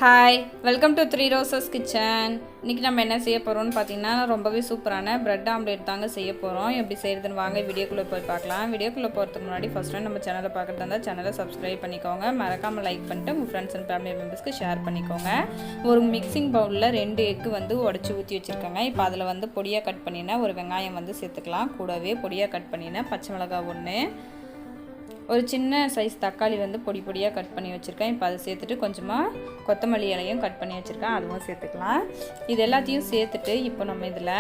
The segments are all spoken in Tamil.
Hi, welcome to 3 Roses kitchen. இன்றைக்கி நம்ம என்ன செய்ய போகிறோம்னு பார்த்தீங்கன்னா ரொம்பவே சூப்பரான ப்ரெட் ஆம்லேட் தாங்க செய்ய போகிறோம். எப்படி செய்கிறதுன்னு வாங்க வீடியோக்குள்ளே போய் பார்க்கலாம். வீடியோக்குள்ளே போகிறதுக்கு முன்னாடி ஃபஸ்ட் டைம் நம்ம சேனலை பார்க்குறதா இருந்தால் சேனலை சப்ஸ்கிரைப் பண்ணிக்கோங்க. மறக்காமல் லைக் பண்ணிட்டு உங்கள் ஃப்ரெண்ட்ஸ் அண்ட் ஃபேமிலி மெம்பர்ஸ்க்கு ஷேர் பண்ணிக்கோங்க. ஒரு மிக்சிங் பவுலில் 2 எக்கு உடச்சி ஊற்றி வச்சுருக்கேங்க. இப்போ அதில் பொடியாக கட் பண்ணினா ஒரு வெங்காயம் சேர்த்துக்கலாம். கூடவே பொடியாக கட் பண்ணினா பச்சை மிளகாய் 1, ஒரு சின்ன சைஸ் தக்காளி பொடி பொடியாக கட் பண்ணி வச்சுருக்கேன். இப்போ அதை சேர்த்துட்டு கொஞ்சமாக கொத்தமல்லி இலையும் கட் பண்ணி வச்சுருக்கேன், அதுவும் சேர்த்துக்கலாம். இது எல்லாத்தையும் சேர்த்துட்டு இப்போ நம்ம இதில்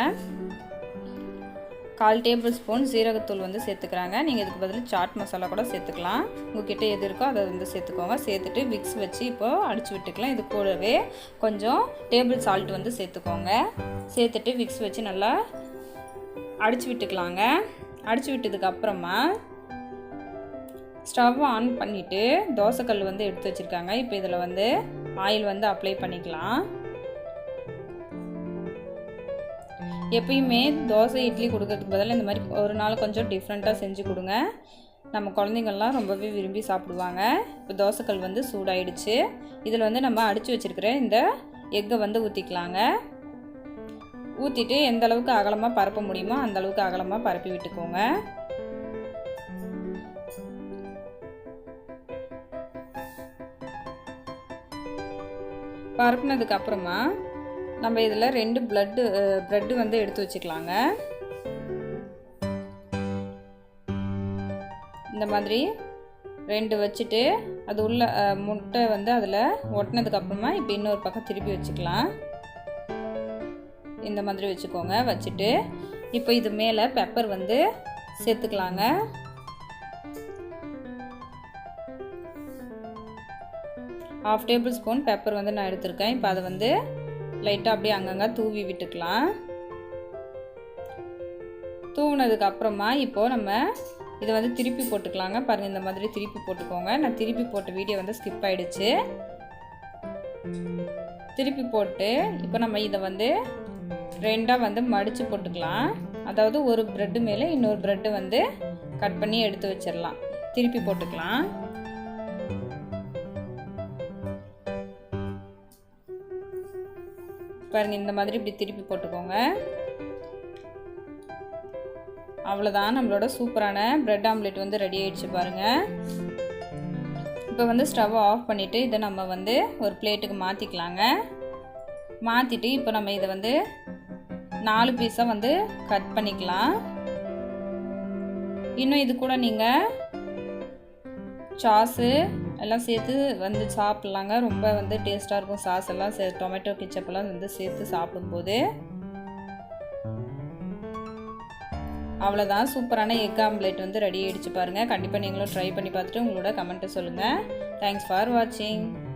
1/4 டேபிள் ஸ்பூன் ஜீரகத்தூள் சேர்த்துக்கிறாங்க. நீங்கள் இதுக்கு பதில் சாட் மசாலா கூட சேர்த்துக்கலாம். உங்கள்கிட்ட எது இருக்கோ அதை சேர்த்துக்கோங்க. சேர்த்துட்டு விக்ஸ் வச்சு இப்போது அடித்து விட்டுக்கலாம். இது கூடவே கொஞ்சம் டேபிள் சால்ட் சேர்த்துக்கோங்க. சேர்த்துட்டு விக்ஸ் வச்சு நல்லா அடித்து விட்டுக்கலாங்க. அடித்து விட்டதுக்கப்புறமா ஸ்டவ் ஆன் பண்ணிவிட்டு தோசைக்கல் எடுத்து வச்சுருக்காங்க. இப்போ இதில் ஆயில் அப்ளை பண்ணிக்கலாம். எப்பயுமே தோசை இட்லி கொடுக்கறதுக்கு பதிலாக இந்த மாதிரி ஒரு நாள் கொஞ்சம் டிஃப்ரெண்ட்டாக செஞ்சு கொடுங்க. நம்ம குழந்தைங்கள்லாம் ரொம்பவே விரும்பி சாப்பிடுவாங்க. இப்போ தோசைக்கல் சூடாயிடுச்சு. இதில் நம்ம அடித்து வச்சுருக்கிற இந்த எக்கை ஊற்றிக்கலாங்க. ஊற்றிட்டு எந்த அளவுக்கு அகலமாக பரப்ப முடியுமோ அந்த அளவுக்கு அகலமாக பரப்பி விட்டுக்கோங்க. பரப்புனதுக்கு அப்புறமா நம்ம இதில் 2 ப்ரெட்டு எடுத்து வச்சுக்கலாங்க. இந்த மாதிரி 2 வச்சுட்டு அது உள்ள முட்டை அதில் ஒட்டினதுக்கப்புறமா இப்போ இன்னொரு பக்கம் திருப்பி வச்சுக்கலாம். இந்த மாதிரி வச்சுக்கோங்க. வச்சுட்டு இப்போ இது மேலே பெப்பர் சேர்த்துக்கலாங்க. ½ டேபிள் ஸ்பூன் பெப்பர் நான் எடுத்திருக்கேன். இப்போ அதை லைட்டாக அப்படியே அங்கங்கே தூவி விட்டுக்கலாம். தூவினதுக்கு அப்புறமா இப்போது நம்ம இதை திருப்பி போட்டுக்கலாங்க. பாருங்கள், இந்த மாதிரி திருப்பி போட்டுக்கோங்க. நான் திருப்பி போட்ட வீடியோ ஸ்கிப் ஆகிடுச்சு. திருப்பி போட்டு இப்போ நம்ம இதை 2ஆக மடித்து போட்டுக்கலாம். அதாவது ஒரு ப்ரெட்டு மேலே இன்னொரு ப்ரெட்டு கட் பண்ணி எடுத்து வச்சிடலாம். திருப்பி போட்டுக்கலாம். பாருங்க, இந்த மாதிரி இப்படி திருப்பி போட்டுக்கோங்க. அவ்வளோதான், நம்மளோட சூப்பரான ப்ரெட் ஆம்லேட் ரெடி ஆயிடுச்சு பாருங்கள். இப்போ ஸ்டவ் ஆஃப் பண்ணிவிட்டு இதை நம்ம ஒரு பிளேட்டுக்கு மாற்றிக்கலாங்க. மாற்றிட்டு இப்போ நம்ம இதை 4 பீஸாக கட் பண்ணிக்கலாம். இன்னும் இது கூட நீங்கள் சாஸு எல்லாம் சேர்த்து சாப்பிட்லாங்க. ரொம்ப டேஸ்ட்டாக இருக்கும். சாஸ் எல்லாம் டொமேட்டோ கெச்சப்பெல்லாம் சேர்த்து சாப்பிடும்போது. அவ்வளோதான், சூப்பரான எக் ஆம்லேட் ரெடி ஆகிடுச்சு பாருங்கள். கண்டிப்பாக நீங்களும் ட்ரை பண்ணி பார்த்துட்டு உங்களோட கமெண்ட்டை சொல்லுங்கள். தேங்க்ஸ் ஃபார் வாட்சிங்.